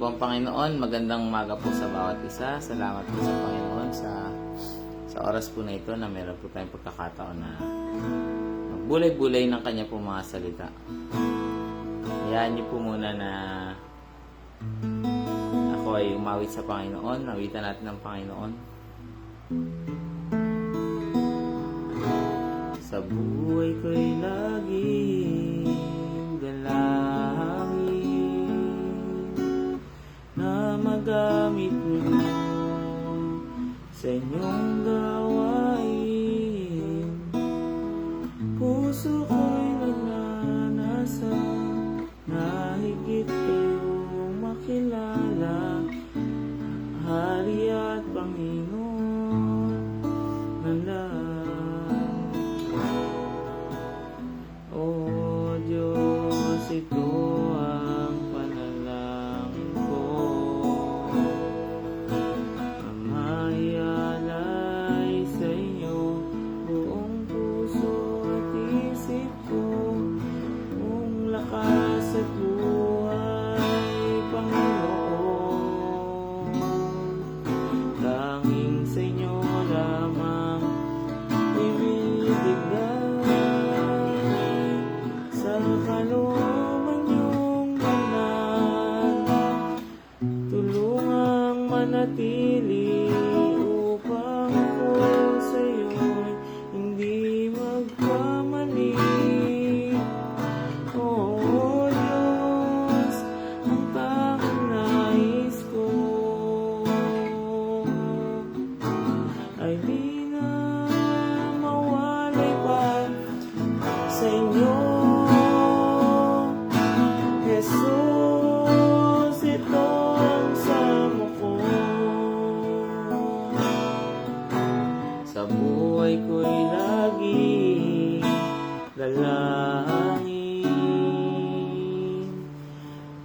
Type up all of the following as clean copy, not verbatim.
po ang Panginoon. Magandang umaga po sa bawat isa. Salamat po sa Panginoon sa oras po na ito na meron po tayong pagkakataon na magbulay-bulay ng kanya po mga salita. Hayaan niyo po muna na ako ay umawit sa Panginoon. Awitan natin ang Panginoon. Sa buhay ko'y laging dalangin na magamit mo sa inyong gawain. Puso ko'y nagnanasa na higit kayong makilala, Hari at Panginoon ng langit. O Diyos, ito ang panalangin ko, na maialay sa inyo buong puso at isip ko, buong lakas at buhay, Panginoon. Tanging sa inyo lamang ibibigay sa kalooban niyong banal. Tulungang manatili upang ako sa iyo'y hindi magkamali. O Diyos, ang tanging nais ko ay di na mawalay pa sa inyo. Jesus, ito ang samo ko. Sa buhay ko'y lagi dalangin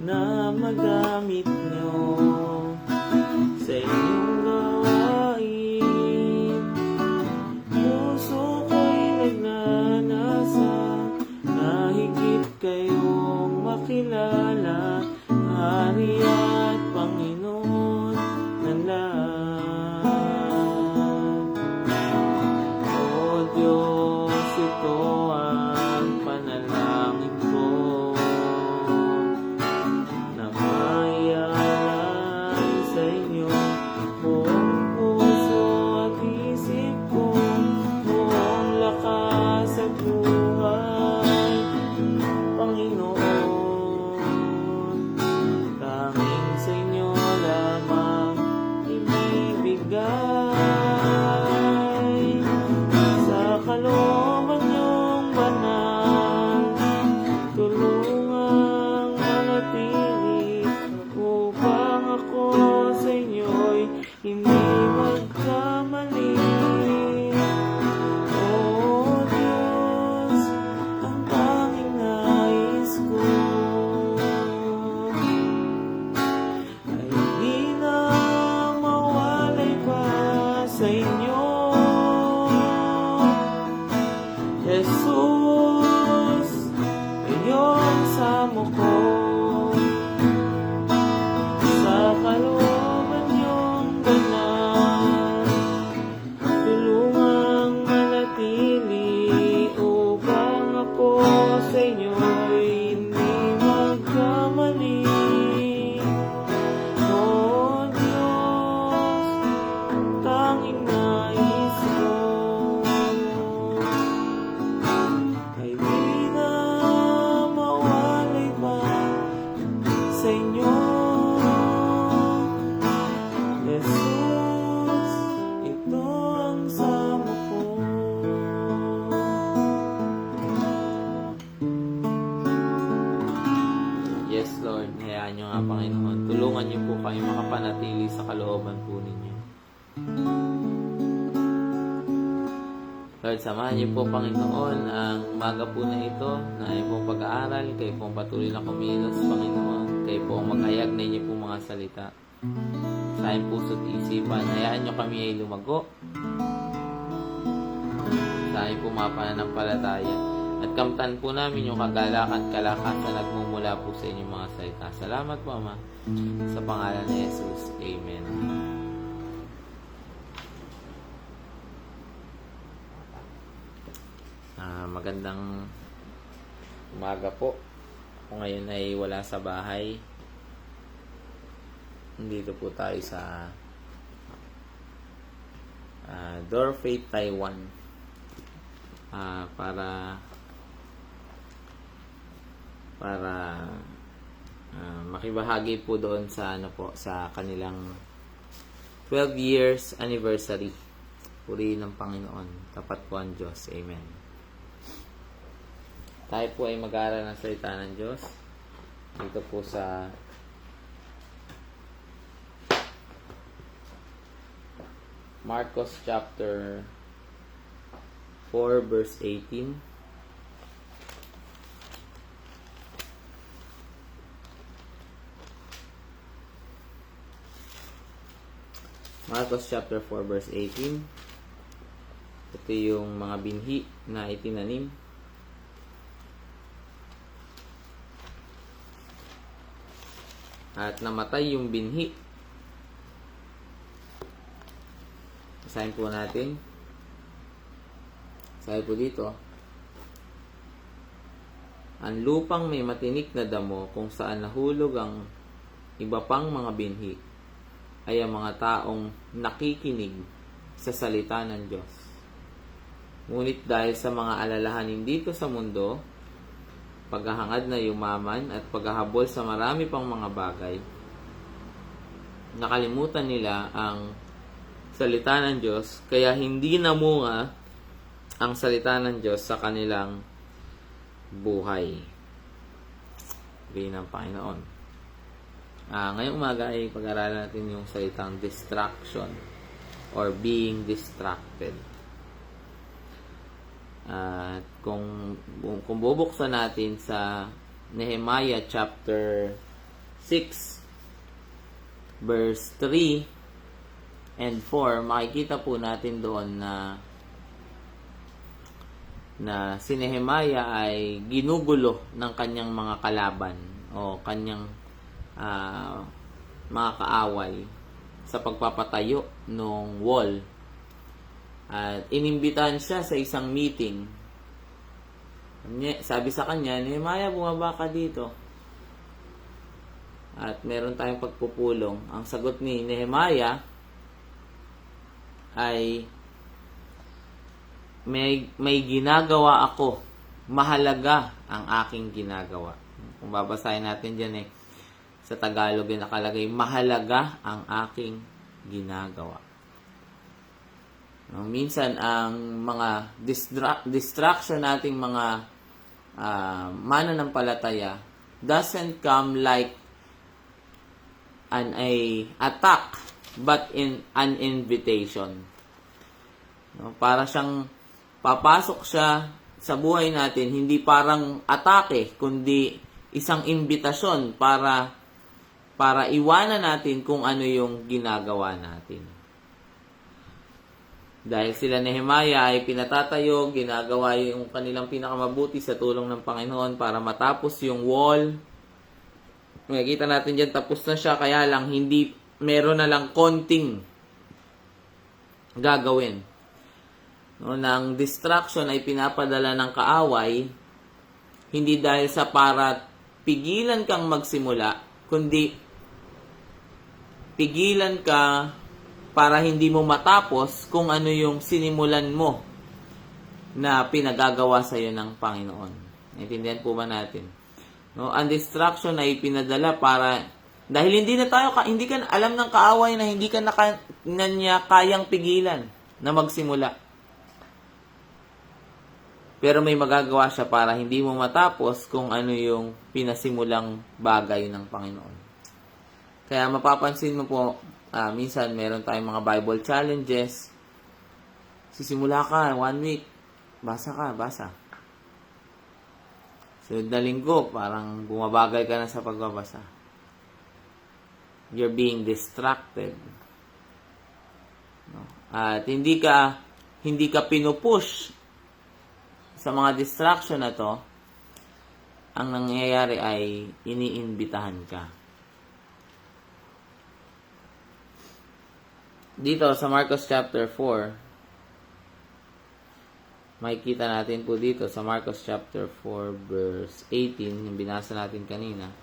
na magamit niyo sa inyong gawain. Puso ko'y nagnanasa na higit kayong makilala, Hari at Panginoon ng lahat. O Diyos, ito ang panalangin ko, na maialay sa inyo buong puso at isip ko, buong lakas at buhay, Panginoon. Tanging sa inyo lamang ibibigay sa kalooban niyong banal. Tulungang manatili upang ako sa inyo'y hindi magkamali. O Diyos, ang tanging nais ko ay di na mawalay pa sa inyo. Jesus, iyong samo ko, sa kalooban niyong banal. Tulungang manatili upang ako sa inyo'y hindi magkamali. O Diyos, tanging nais ko ay di na mawalay pa sa inyo. Jesus, ito ang samo ko. Yes, Lord. Hayaan niyo nga, Panginoon. Tulungan niyo po kayo makapanatili sa kalooban po ninyo. Lord, samahan niyo po, Panginoon, ang umaga po na ito na ay pong pag-aaral. Kayo pong patuloy na kumilos, Panginoon. Kayo po ang maghayag na inyo pong mga salita sa aking puso't isipan. Hayaan niyo kami ay lumago sa aking pumapanampalataya At kamtan po namin yung kagalakan, kalakasan na nagmumula po sa inyong mga salita. Salamat po, Ama. Sa pangalan ni Jesus. Amen. Magandang umaga po. Kung ngayon ay wala sa bahay, dito po tayo sa Door Faith Taiwan para makibahagi po doon sa sa kanilang 12 years anniversary. Purihin ng Panginoon. Tapat po ang Diyos. Amen. Tayo po ay mag-aaral ng salita ng Diyos dito po sa Marcos chapter 4 verse 18. Marcos chapter 4 verse 18. Ito yung mga binhi na itinanim. At namatay yung binhi. Basahin po natin. Sabi po dito, ang lupang may matinik na damo kung saan nahulog ang iba pang mga binhi ay ang mga taong nakikinig sa salita ng Diyos. Ngunit dahil sa mga alalahanin dito sa mundo, paghahangad na yumaman at paghahabol sa marami pang mga bagay, nakalimutan nila ang salita ng Diyos, kaya hindi namunga ang salita ng Diyos sa kanilang buhay. Purihin ng Panginoon. Ngayong umaga ay pag-aralan natin yung salitang distraction or being distracted. Kung bubuksan natin sa Nehemiah chapter 6 verse 3 and 4, makikita po natin doon na si Nehemiah ay ginugulo ng kanyang mga kalaban o kanyang mga kaaway sa pagpapatayo ng wall. At inimbitahan siya sa isang meeting. Sabi sa kanya, Nehemiah, bumaba ka dito. At meron tayong pagpupulong. Ang sagot ni Nehemiah ay may ginagawa ako. Mahalaga ang aking ginagawa. Kung babasahin natin dyan sa Tagalog yung nakalagay, mahalaga ang aking ginagawa. Minsan ang mga distraction nating mga mananampalataya doesn't come like an attack but in an invitation. Para siyang papasok siya sa buhay natin, hindi parang atake, kundi isang imbitasyon para iwanan natin kung ano yung ginagawa natin. Dahil sila Nehemiah ay pinatatayo, ginagawa yung kanilang pinakamabuti sa tulong ng Panginoon para matapos yung wall. Makikita natin dyan, tapos na siya, kaya lang hindi meron na lang konting gagawin. Nang distraction ay pinapadala ng kaaway, hindi dahil sa para pigilan kang magsimula, kundi pigilan ka para hindi mo matapos kung ano yung sinimulan mo na pinagagawa sa iyo ng Panginoon. Naintindihan po ba natin? Ang distraction ay pinadala para dahil hindi ka alam ng kaaway na hindi ka na niya kayang pigilan na magsimula. Pero may magagawa siya para hindi mo matapos kung ano yung pinasimulang bagay ng Panginoon. Kaya mapapansin mo po, minsan meron tayong mga Bible challenges. Sisimula ka, 1 week, basa. Sunod na linggo, parang bumabagal ka na sa pagbabasa. You're being distracted. At hindi ka pinupush sa mga distraction na to, ang nangyayari ay iniimbitahan ka. Dito sa Marcos chapter 4, makikita natin po dito sa Marcos chapter 4 verse 18, yung binasa natin kanina,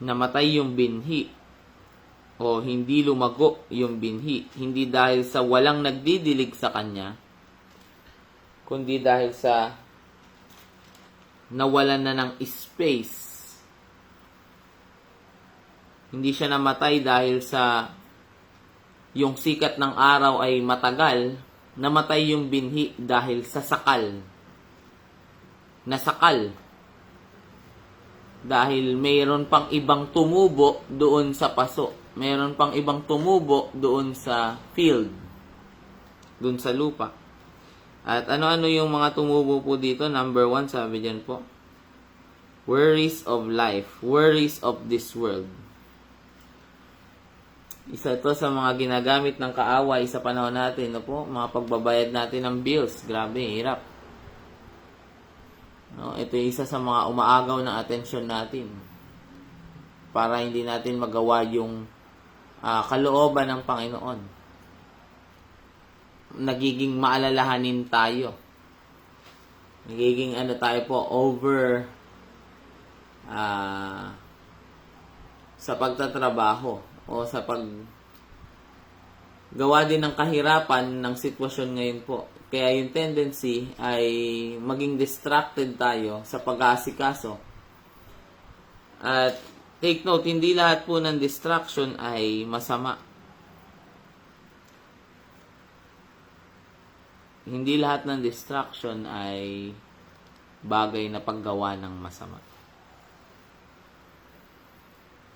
namatay yung binhi o hindi lumago yung binhi, hindi dahil sa walang nagdidilig sa kanya, kundi dahil sa nawalan na ng space. Hindi siya namatay dahil sa yung sikat ng araw ay matagal. Namatay yung binhi dahil sa sakal. Nasakal. Dahil mayroon pang ibang tumubo doon sa paso. Mayroon pang ibang tumubo doon sa field. Doon sa lupa. At ano-ano yung mga tumubo po dito? Number 1, sabi dyan po. Worries of life. Worries of this world. Isa to sa mga ginagamit ng kaaway sa panahon natin. No po? Mga pagbabayad natin ng bills. Grabe, hirap. No, ito yung isa sa mga umaagaw ng atensyon natin. Para hindi natin magawa yung kalooban ng Panginoon. Nagiging maalalahanin tayo. Nagiging tayo po over sa pagtatrabaho o sa paggawa din ng kahirapan ng sitwasyon ngayon po. Kaya yung tendency ay maging distracted tayo sa pag-aasikaso. At take note, hindi lahat po ng distraction ay masama. Hindi lahat ng distraction ay bagay na paggawa ng masama.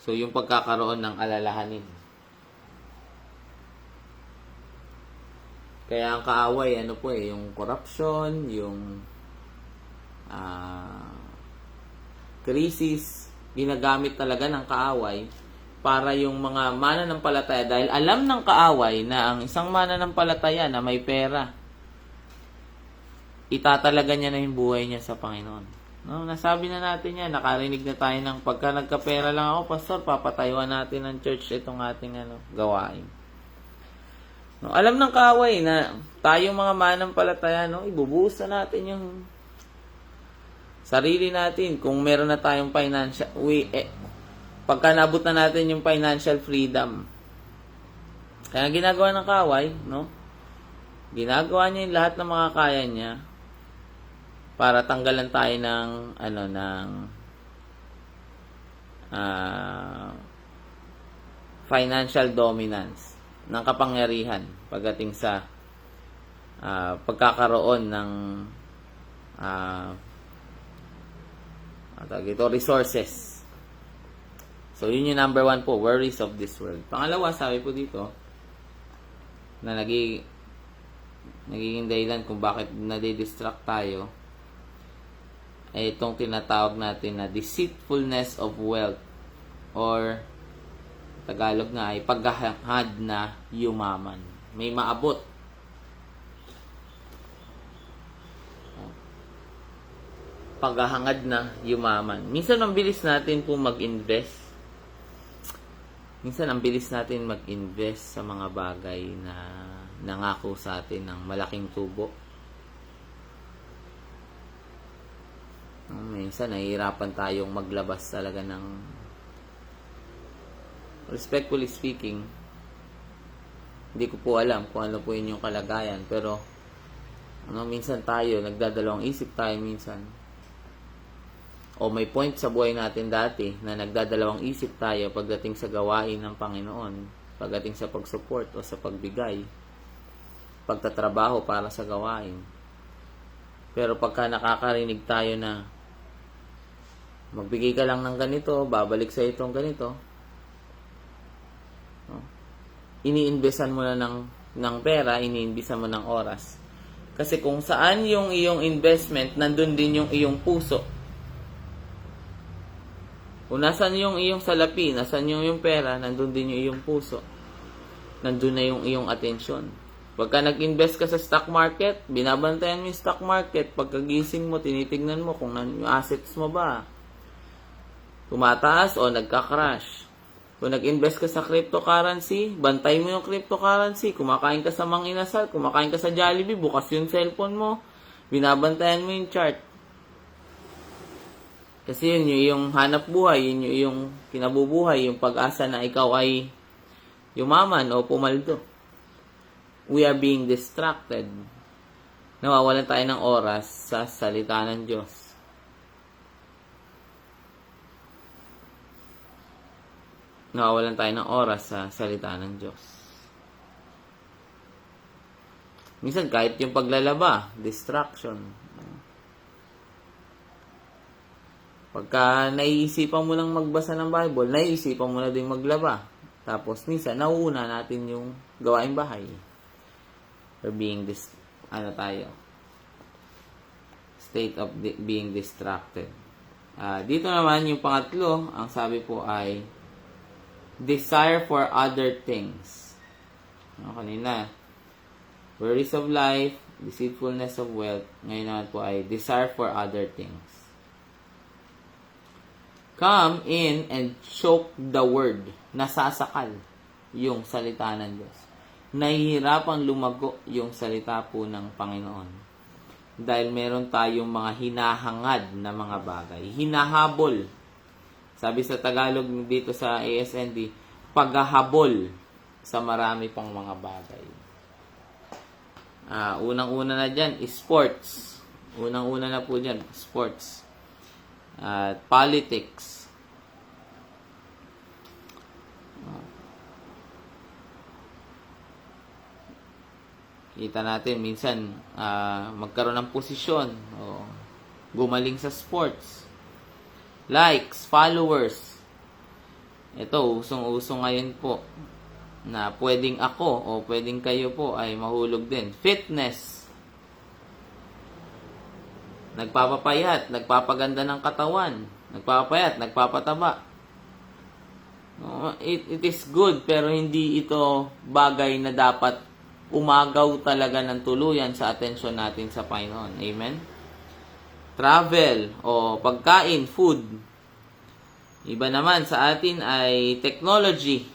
So, yung pagkakaroon ng alalahanin. Kaya ang kaaway, yung corruption, yung crisis, ginagamit talaga ng kaaway para yung mga mananampalataya, dahil alam ng kaaway na ang isang mananampalataya na may pera, itatalaga niya na yung buhay niya sa Panginoon. No, nasabi na natin yan, nakarinig na tayo ng pagka nagkapera lang ako, pastor, papatayuan natin ng church itong ating gawain. No, alam ng kaaway na tayong mga mananampalataya, ibubuhos na natin yung sarili natin kung meron na tayong financial, pagka nabot na natin yung financial freedom. Kaya ginagawa ng kaaway, ginagawa niya yung lahat ng mga kaya niya para tanggalan tayo ng financial dominance, ng kapangyarihan pagdating sa pagkakaroon ng resources. So, yun yung number 1 po, worries of this world. Pangalawa, sabi po dito, na nagiging dahilan kung bakit nadidistract tayo, ay itong tinatawag natin na deceitfulness of wealth, or Tagalog nga ay paghahangad na yumaman. May maabot. Paghahangad na yumaman. Minsan ang bilis natin po mag-invest. Minsan ang bilis natin mag-invest sa mga bagay na nangako sa atin ng malaking tubo. Minsan nahihirapan tayong maglabas talaga ng, respectfully speaking, hindi ko po alam kung ano po yun yung kalagayan, pero minsan tayo, nagdadalawang isip tayo minsan. O may point sa buhay natin dati na nagdadalawang isip tayo pagdating sa gawain ng Panginoon, pagdating sa pag-support o sa pagbigay, pagtatrabaho para sa gawain. Pero pagka nakakarinig tayo na magbigay ka lang ng ganito, babalik sa itong ganito, iniinvesan mo na ng pera, iniinvesan mo ng oras. Kasi kung saan yung iyong investment, nandun din yung iyong puso. Kung nasan yung iyong salapi, nasan yung iyong pera, nandun din yung iyong puso. Nandun na yung iyong atensyon. Pagka nag-invest ka sa stock market, binabantayan mo yung stock market. Pagkagising mo, tinitignan mo kung yung assets mo ba tumataas o nagka-crash. Kung nag-invest ka sa cryptocurrency, bantay mo yung cryptocurrency. Kumakain ka sa Mang Inasal, kumakain ka sa Jollibee, bukas yung cellphone mo, binabantayan mo yung chart. Kasi yun yung hanap buhay, yun yung kinabubuhay, yung pag-asa na ikaw ay yumaman o pumaldo. We are being distracted. Nawawalan tayo ng oras sa salita ng Diyos. Nawawalan tayo ng oras sa salita ng Diyos. Minsan kahit yung paglalaba, distraction. Pagka naiisipan mo lang magbasa ng Bible, naiisipan mo na din maglaba. Tapos minsan nauuna natin yung gawaing bahay. Or being state of being distracted. Dito naman yung pangatlo, ang sabi po ay desire for other things. Kanina, worries of life, deceitfulness of wealth. Ngayon naman po ay desire for other things. Come in and choke the word. Nasasakal yung salita ng Diyos. Nahihirapang lumago yung salita po ng Panginoon. Dahil meron tayong mga hinahangad na mga bagay. Hinahabol. Sabi sa Tagalog dito sa ASND, paghahabol sa marami pang mga bagay. Unang-una na dyan, sports. Unang-una na po dyan, sports. Politics. Kita natin minsan magkaroon ng posisyon o gumaling sa sports. Likes, followers. Ito, usong-usong ngayon po na pwedeng ako o pwedeng kayo po ay mahulog din. Fitness. Nagpapapayat, nagpapaganda ng katawan. Nagpapapayat, nagpapataba. It is good pero hindi ito bagay na dapat umagaw talaga ng tuluyan sa atensyon natin sa Panginoon. Amen? Travel o pagkain, food. Iba naman sa atin ay technology.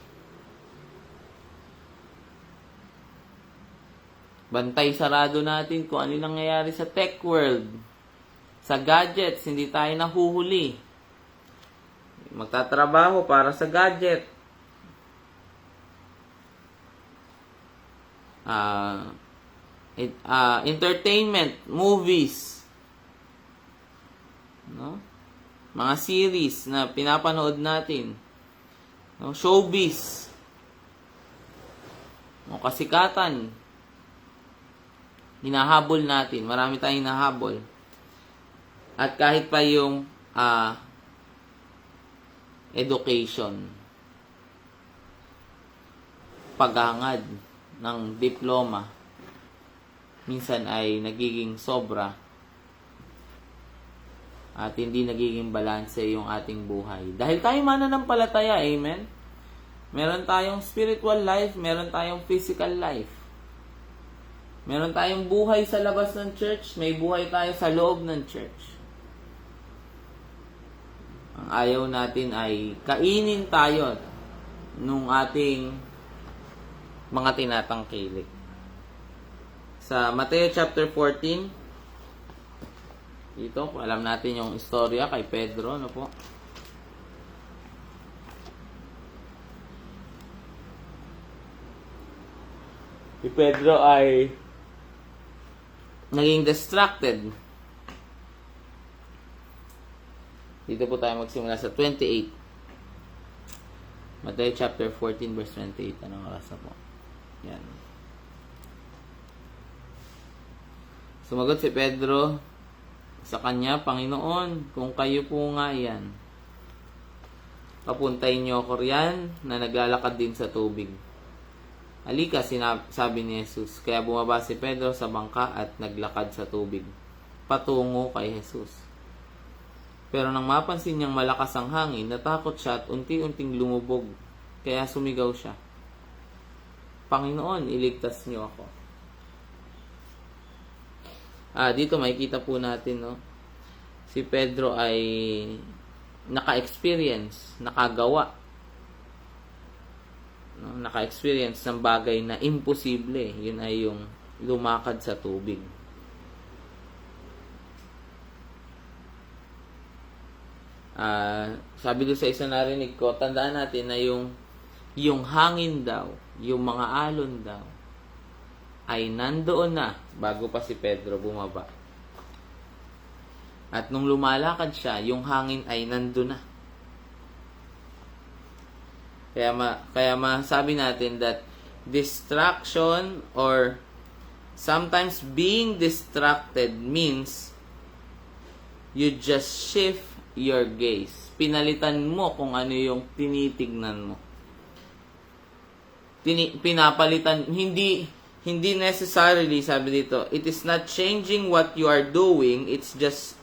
Bantay sarado natin kung ano nangyayari sa tech world. Sa gadgets, hindi tayo nahuhuli. Magtatrabaho para sa gadget. Entertainment, movies. No? Mga series na pinapanood natin. No? Showbiz. No? Kasikatan. Hinahabol natin. Marami tayong hinahabol. At kahit pa yung education. Paghangad ng diploma. Minsan ay nagiging sobra. At hindi nagiging balanse yung ating buhay. Dahil tayo mananampalataya, amen? Meron tayong spiritual life, meron tayong physical life. Meron tayong buhay sa labas ng church, may buhay tayo sa loob ng church. Ang ayaw natin ay kainin tayo nung ating mga tinatangkilik. Sa Mateo chapter 14, dito, alam natin yung istorya kay Pedro, ano po? Si Pedro ay naging distracted. Dito po tayo magsimula sa 28. Matthew chapter 14 verse 28. Anong oras na po? Yan. Sumagot si Pedro sa kanya, Panginoon, kung kayo po nga yan, papuntayin niyo ako riyan na naglalakad din sa tubig. Halika, sabi ni Jesus. Kaya bumaba si Pedro sa bangka at naglakad sa tubig, patungo kay Jesus. Pero nang mapansin niyang malakas ang hangin, natakot siya at unti-unting lumubog. Kaya sumigaw siya, Panginoon, iligtas niyo ako. Dito makikita po natin, no? Si Pedro ay naka-experience, nakagawa, no? Naka-experience ng bagay na imposible. Yun ay yung lumakad sa tubig. Sabi doon sa isa narinig ko, tandaan natin na yung hangin daw, yung mga alon daw, ay nandoon na bago pa si Pedro bumaba. At nung lumalakad siya, yung hangin ay nandoon na. Kaya masabi natin that distraction or sometimes being distracted means you just shift your gaze. Pinalitan mo kung ano yung tinitignan mo. Pinapalitan, hindi necessarily, sabi dito, it is not changing what you are doing, it's just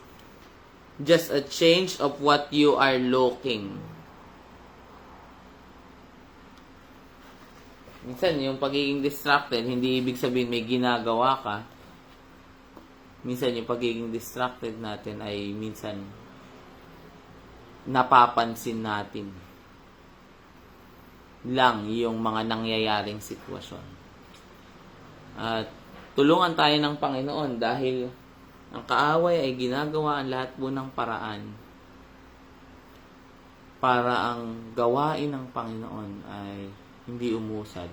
a change of what you are looking. Minsan, yung pagiging distracted, hindi ibig sabihin may ginagawa ka. Minsan, yung pagiging distracted natin ay minsan napapansin natin lang yung mga nangyayaring sitwasyon. At tulungan tayo ng Panginoon dahil ang kaaway ay ginagawa ang lahat po ng paraan para ang gawain ng Panginoon ay hindi umusad.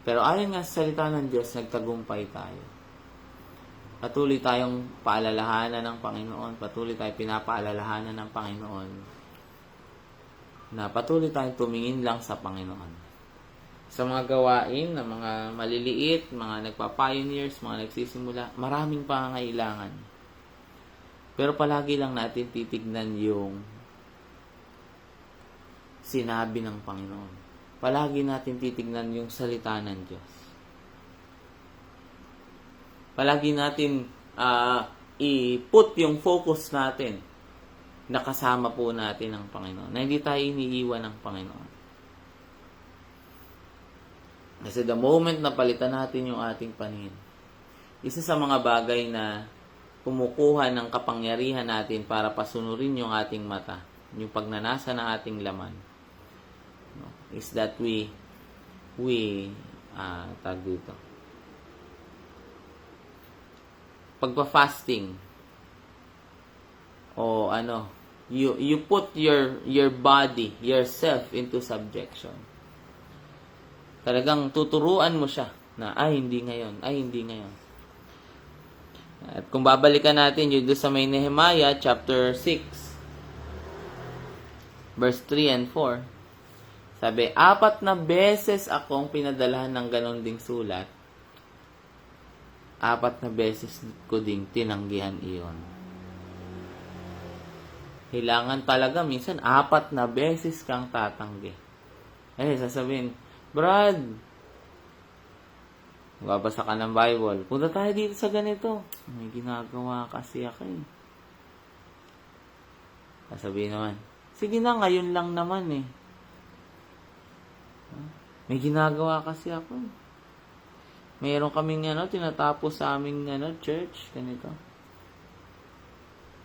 Pero ayon nga sa salita ng Diyos, nagtagumpay tayo. Patuloy tayong paalalahanan ng Panginoon, patuloy tayong pinapaalalahanan ng Panginoon na patuloy tayong tumingin lang sa Panginoon. Sa mga gawain na mga maliliit, mga nagpa-pioneers, mga nagsisimula, maraming pangangailangan. Pero palagi lang natin titignan yung sinabi ng Panginoon. Palagi natin titignan yung salita ng Diyos. Palagi natin i-put yung focus natin na kasama po natin ang Panginoon. Na hindi tayo iniiwan ng Panginoon. Kasi the moment na palitan natin yung ating paningin, isa sa mga bagay na kumukuha ng kapangyarihan natin para pasunurin yung ating mata, yung pagnanasa ng ating laman, no, is that we tag dito, pagpa-fasting o you put your body, yourself into subjection. Talagang tuturuan mo siya na hindi ngayon. At kung babalikan natin yun doon sa may Nehemiah chapter 6 verse 3 and 4, sabi, 4 na beses akong pinadalahan ng ganon ding sulat, 4 na beses ko ding tinanggihan iyon. Kailangan talaga minsan 4 na beses kang tatanggi. Sasabihin, Brad, magbabasa ka ng Bible, punta tayo dito sa ganito. May ginagawa kasi ako eh. Sasabihin naman, sige na, ngayon lang naman eh. May ginagawa kasi ako eh. Mayroon kaming tinatapos sa aming church, ganito.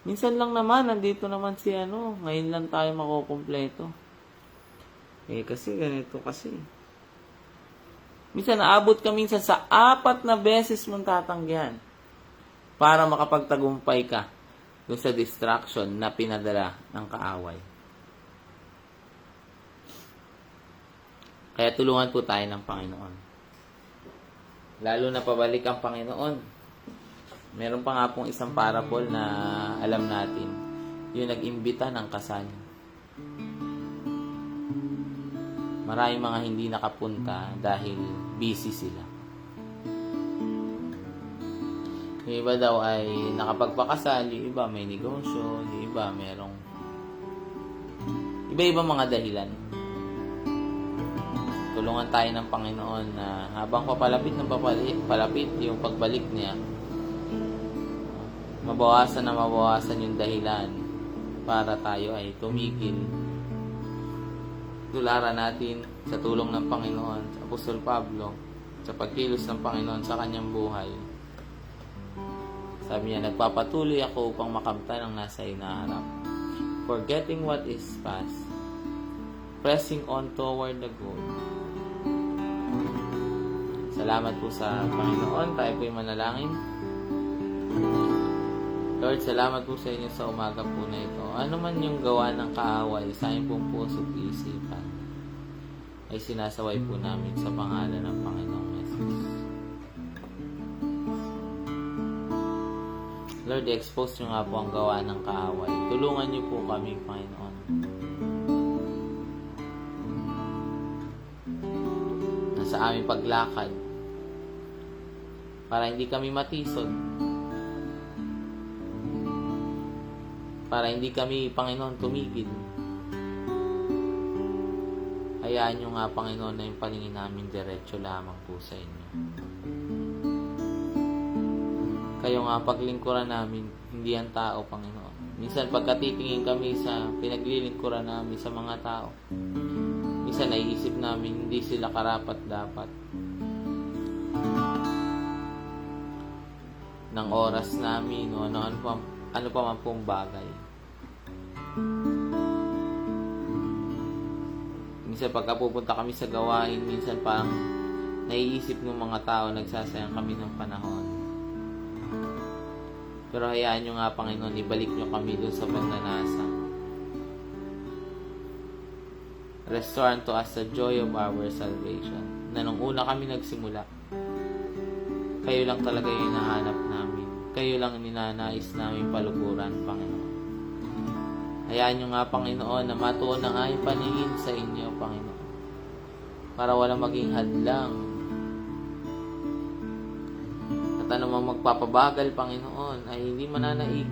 Minsan lang naman, nandito naman si ngayon lang tayo makukumpleto. Kasi ganito kasi. Minsan naabot ka minsan sa 4 na beses mong tatanggihan para makapagtagumpay ka doon sa distraction na pinadala ng kaaway. Kaya tulungan po tayo ng Panginoon. Lalo na pabalik ang Panginoon. Meron pa nga pong isang parable na alam natin. Yung nag-imbita ng kasal. Maraming mga hindi nakapunta dahil busy sila. Yung iba daw ay nakapagpakasal, yung iba may negosyo, yung iba merong iba-iba mga dahilan. Tulungan tayo ng Panginoon na habang papalapit yung pagbalik niya, mabawasan yung dahilan para tayo ay tumigil. Tularan natin sa tulong ng Panginoon, sa Apostol Pablo, sa pagkilos ng Panginoon sa kanyang buhay, Sabi niya, nagpapatuloy ako upang makamtan ang nasa hinaharap. Forgetting what is past, pressing on toward the goal. Salamat po sa Panginoon. Tayo po'y manalangin. Lord, salamat po sa inyo sa umaga po na ito. Ano man yung gawa ng kaaway sa inyong pong puso at isipan, ay sinasaway po namin sa pangalan ng Panginoong Jesus. Lord, expose nyo nga po ang gawa ng kaaway. Tulungan nyo po kami, Panginoon. Na sa aming paglakad, para hindi kami matisod, para hindi kami, Panginoon, tumigil. Hayaan nyo nga, Panginoon, na yung paningin namin diretso lamang po sa inyo. Kayo nga paglingkuran namin, hindi ang tao, Panginoon. Minsan pagkatitingin kami sa pinaglilingkuran namin sa mga tao, minsan naiisip namin hindi sila karapat-dapat ng oras namin o ano pa man pong bagay. Minsan pagka pupunta kami sa gawain, minsan parang naiisip ng mga tao, nagsasayang kami ng panahon. Pero hayaan nyo nga, Panginoon, ibalik nyo kami dun sa pagnanasa. Restore unto us the joy of our salvation. Na nung una kami nagsimula, kayo lang talaga yung hinahanap namin. Kayo lang ninanais namin paluguran, Panginoon. Hayaan nyo nga, Panginoon, na matuon ang aming paningin sa inyo, Panginoon. Para walang maging hadlang. At anumang magpapabagal, Panginoon, ay hindi mananaig.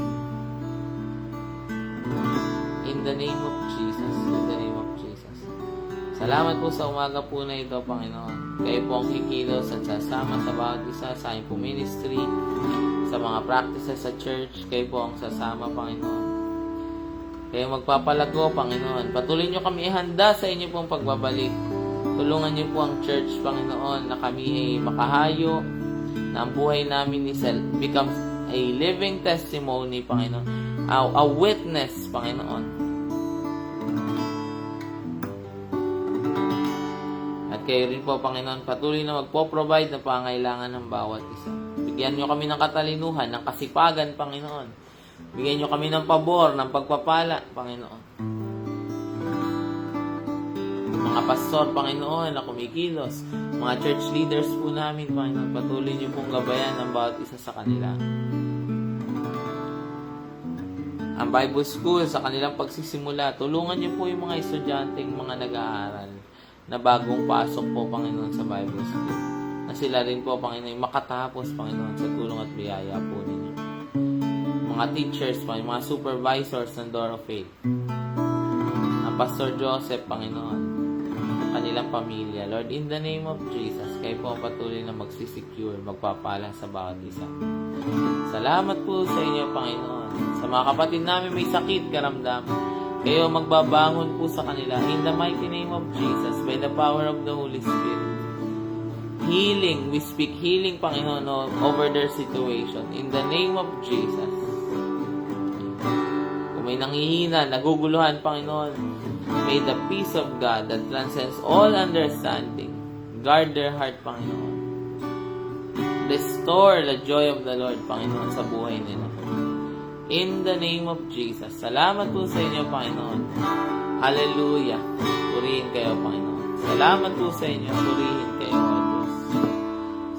In the name of Jesus. In the name of Jesus. Salamat po sa umaga po na ito, Panginoon. Kayo po ang kikilos at sasama sa bawat isa sa aming po ministry, sa mga practices sa church. Kayo po ang sasama, Panginoon. Kayo magpapalago, Panginoon. Patuloy nyo kami ihanda sa inyo pong pagbabalik. Tulungan nyo po ang church, Panginoon, na kami ay makahayo, na ang buhay namin becomes a living testimony, Panginoon. A witness, Panginoon. At kayo rin po, Panginoon, patuloy na magpo-provide ng pangailangan ng bawat isa. Bigyan nyo kami ng katalinuhan, ng kasipagan, Panginoon. Bigyan nyo kami ng pabor, ng pagpapala, Panginoon. Mga pastor, Panginoon, na kumikilos, mga church leaders po namin, Panginoon, patuloy nyo pong gabayan ng bawat isa sa kanila. Ang Bible School, sa kanilang pagsisimula, tulungan nyo po yung mga estudyanteng mga nag-aaral na bagong pasok po, Panginoon, sa Bible School. Na sila rin po, Panginoon, makatapos, Panginoon, sa tulong at biyaya po ninyo. Mga teachers, mga supervisors ng Door of Faith. Ang Pastor Joseph, Panginoon, ang kanilang pamilya. Lord, in the name of Jesus, kayo po ang patuloy na magsisecure, magpapala sa bawat isa. Salamat po sa inyo, Panginoon. Sa mga kapatid namin may sakit, karamdaman, kayo magbabangon po sa kanila. In the mighty name of Jesus, by the power of the Holy Spirit. Healing, we speak healing, Panginoon, over their situation. In the name of Jesus. May nanghihina, naguguluhan, Panginoon. May the peace of God that transcends all understanding guard their heart, Panginoon. Restore the joy of the Lord, Panginoon, sa buhay nila. In the name of Jesus. Salamat po sa inyo, Panginoon. Hallelujah. Purihin kayo, Panginoon. Salamat po sa inyo. Purihin kayo, O Diyos.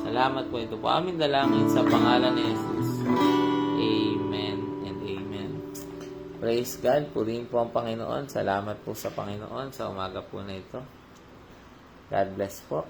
Salamat po. Ito po aming dalangin sa pangalan ni Jesus. Amen. Praise God, purihin po ang Panginoon. Salamat po sa Panginoon sa umaga po na ito. God bless po.